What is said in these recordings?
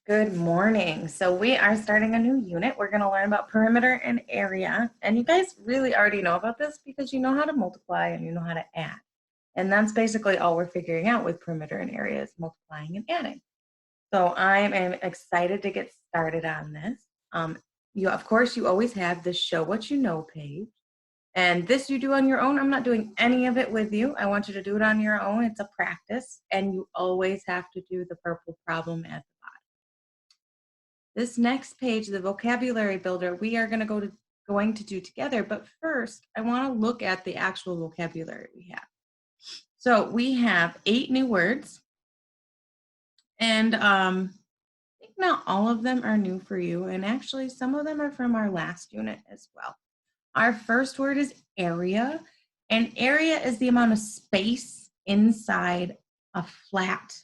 Good morning. So we are starting a new unit. We're going to learn about perimeter and area. And you guys really already know about this because you know how to multiply and you know how to add. And that's basically all we're figuring out with perimeter and area is multiplying and adding. So I am excited to get started on this. Of course, you always have the show what you know page. And this you do on your own. I'm not doing any of it with you. I want you to do it on your own. It's a practice. And you always have to do the purple problem at the bottom. This next page, the vocabulary builder, we are going to do together. But first, I want to look at the actual vocabulary we have. So we have 8 new words. And I think not all of them are new for you. And actually, some of them are from our last unit as well. Our first word is area. And area is the amount of space inside a flat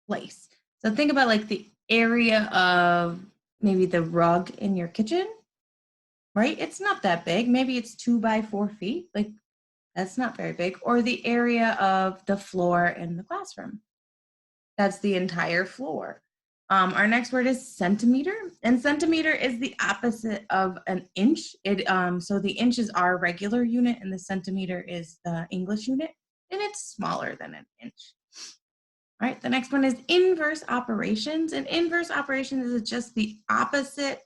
place. So think about like the area of maybe the rug in your kitchen, right? It's not that big. Maybe it's 2 by 4 feet. Like that's not very big. Or the area of the floor in the classroom. That's the entire floor. Our next word is centimeter, and centimeter is the opposite of an inch. So the inch is our regular unit, and the centimeter is the English unit, and it's smaller than an inch. All right, the next one is inverse operations, and inverse operations is just the opposite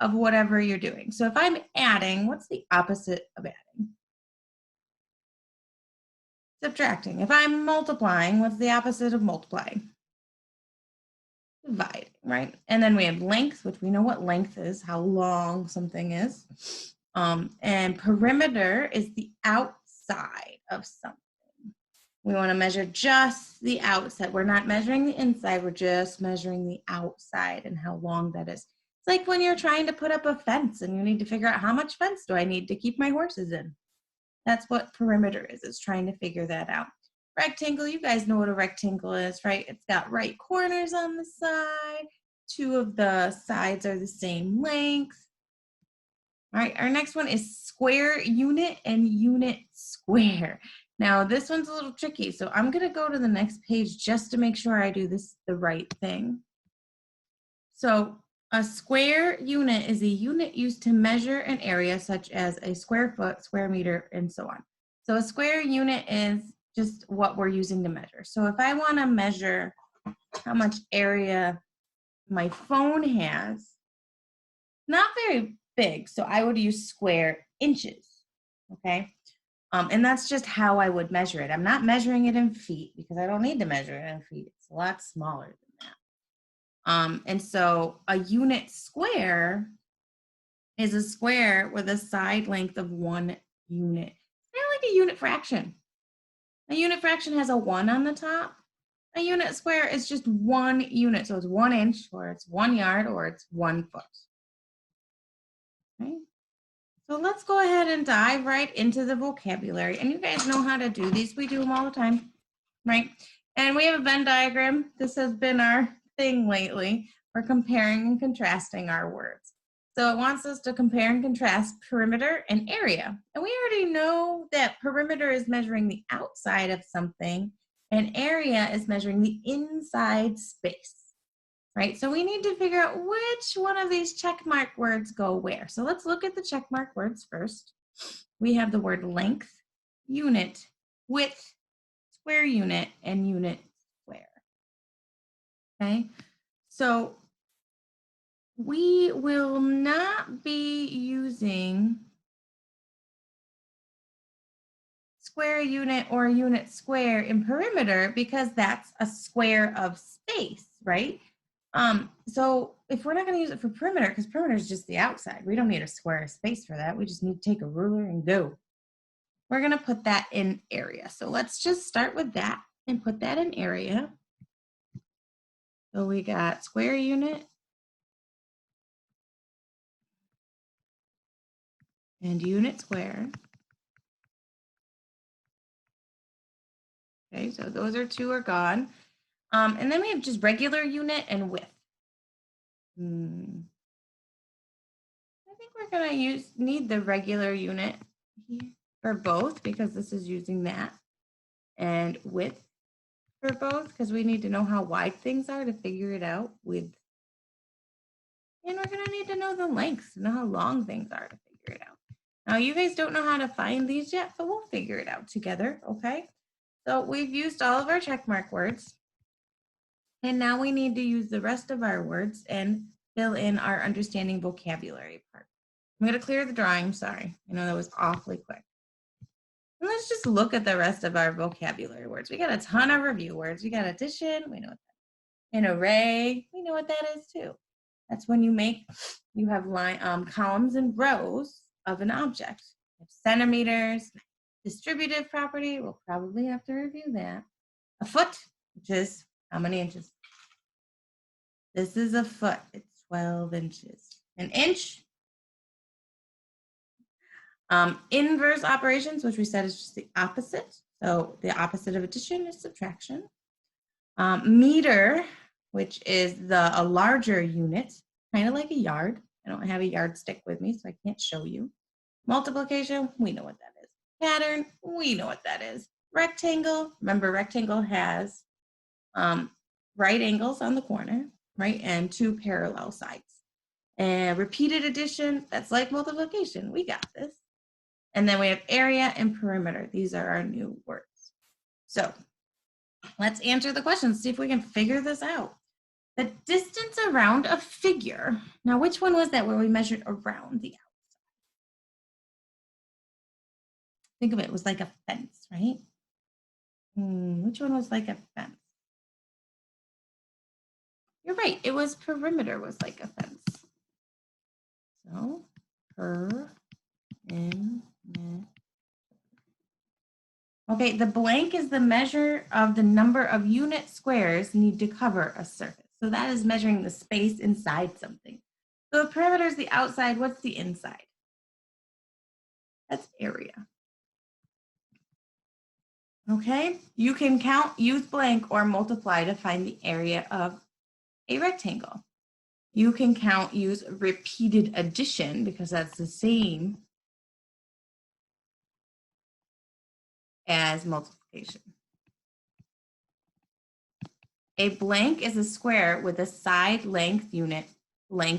of whatever you're doing. So if I'm adding, what's the opposite of adding? Subtracting. If I'm multiplying, what's the opposite of multiplying? Dividing, right? And then we have length, which we know what length is, how long something is. And perimeter is the outside of something. We want to measure just the outside. We're not measuring the inside, we're just measuring the outside and how long that is. It's like when you're trying to put up a fence and you need to figure out how much fence do I need to keep my horses in. That's what perimeter is trying to figure that out. Rectangle, you guys know what a rectangle is, right? It's got right corners on the side. 2 of the sides are the same length. All right, our next one is square unit and unit square. Now, this one's a little tricky, so I'm going to go to the next page just to make sure I do this the right thing. So a square unit is a unit used to measure an area such as a square foot, square meter, and so on. So a square unit is just what we're using to measure. So if I want to measure how much area my phone has, not very big, so I would use square inches, okay? And that's just how I would measure it. I'm not measuring it in feet because I don't need to measure it in feet. It's a lot smaller than that. And so a unit square is a square with a side length of 1 unit. It's kind of like a unit fraction. A unit fraction has a 1 on the top. A unit square is just 1 unit. So it's 1 inch, or it's 1 yard, or it's 1 foot. Okay. So let's go ahead and dive right into the vocabulary. And you guys know how to do these. We do them all the time, right? And we have a Venn diagram. This has been our thing lately. We're comparing and contrasting our words. So it wants us to compare and contrast perimeter and area. And we already know that perimeter is measuring the outside of something and area is measuring the inside space, right? So we need to figure out which one of these check mark words go where. So let's look at the check mark words first. We have the word length, unit, width, square unit, and unit square. Okay, so we will not be using square unit or unit square in perimeter because that's a square of space, right? So if we're not going to use it for perimeter, because perimeter is just the outside, we don't need a square of space for that. We just need to take a ruler and go. We're going to put that in area. So let's just start with that and put that in area. So we got square unit and unit square. Okay, so those are 2 are gone. And then we have just regular unit and width. I think we're gonna need the regular unit here for both because this is using that. And width for both because we need to know how wide things are to figure it out with, and we're going to need to know the lengths to know how long things are to figure it out. Now, you guys don't know how to find these yet, but we'll figure it out together, okay? So we've used all of our check mark words, and now we need to use the rest of our words and fill in our understanding vocabulary part. I'm going to clear the drawing. Sorry, I know that was awfully quick. And let's just look at the rest of our vocabulary words. We got a ton of review words. We got addition. We know what that is. An array. We know what that is too. That's when you have columns and rows of an object. Centimeters, distributive property. We'll probably have to review that. A foot, which is how many inches? This is a foot. It's 12 inches. An inch. Inverse operations, which we said is just the opposite. So the opposite of addition is subtraction. Meter, which is a larger unit, kind of like a yard. I don't have a yardstick with me, so I can't show you. Multiplication, we know what that is. Pattern, we know what that is. Rectangle, remember rectangle has right angles on the corner, right, and two parallel sides. And repeated addition, that's like multiplication. We got this. And then we have area and perimeter. These are our new words. So let's answer the questions, see if we can figure this out. The distance around a figure. Now, which one was that where we measured around the outside? Think of it, it was like a fence, right? Which one was like a fence? You're right, it was perimeter was like a fence. So, okay, the blank is the measure of the number of unit squares need to cover a surface. So that is measuring the space inside something. So the perimeter is the outside. What's the inside? That's area. Okay, you can count, use blank, or multiply to find the area of a rectangle. You can count, use repeated addition because that's the same as multiplication. A blank is a square with a side length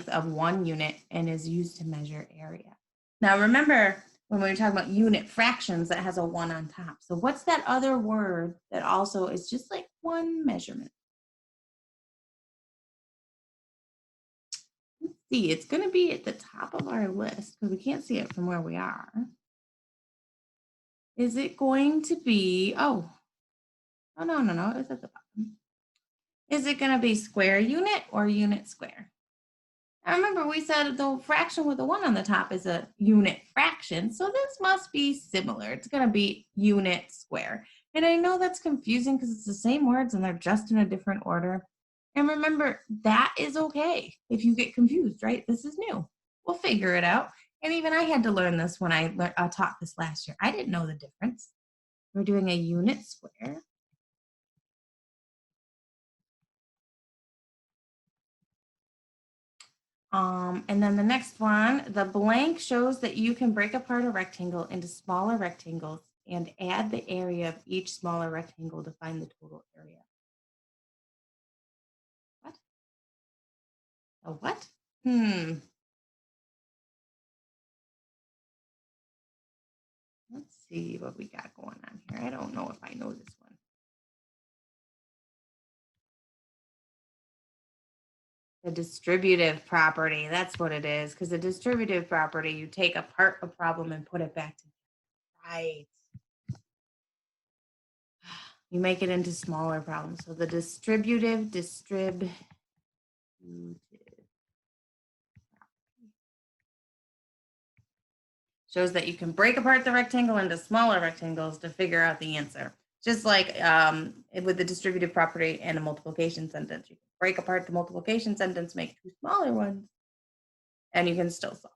of 1 unit and is used to measure area. Now remember when we were talking about unit fractions that has a 1 on top. So what's that other word that also is just like one measurement? Let's see, it's going to be at the top of our list because we can't see it from where we are. Is it going to be, no, it's at the bottom. Is it going to be square unit or unit square? Now remember we said the fraction with the 1 on the top is a unit fraction, so this must be similar. It's going to be unit square. And I know that's confusing because it's the same words and they're just in a different order. And remember, that is okay if you get confused, right? This is new. We'll figure it out. And even I had to learn this when I taught this last year. I didn't know the difference. We're doing a unit square. And then the next one, the blank shows that you can break apart a rectangle into smaller rectangles and add the area of each smaller rectangle to find the total area. What? A what? Let's see what we got going on here. I don't know if I know this one. The distributive property, that's what it is. Because the distributive property, you take apart a problem and put it back together. Right. You make it into smaller problems. So the distributive shows that you can break apart the rectangle into smaller rectangles to figure out the answer. Just like with the distributive property and a multiplication sentence, you can break apart the multiplication sentence, make 2 smaller ones, and you can still solve.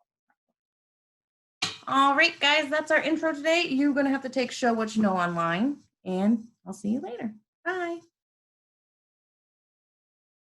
All right, guys, that's our intro today. You're going to have to take Show What You Know online, and I'll see you later. Bye.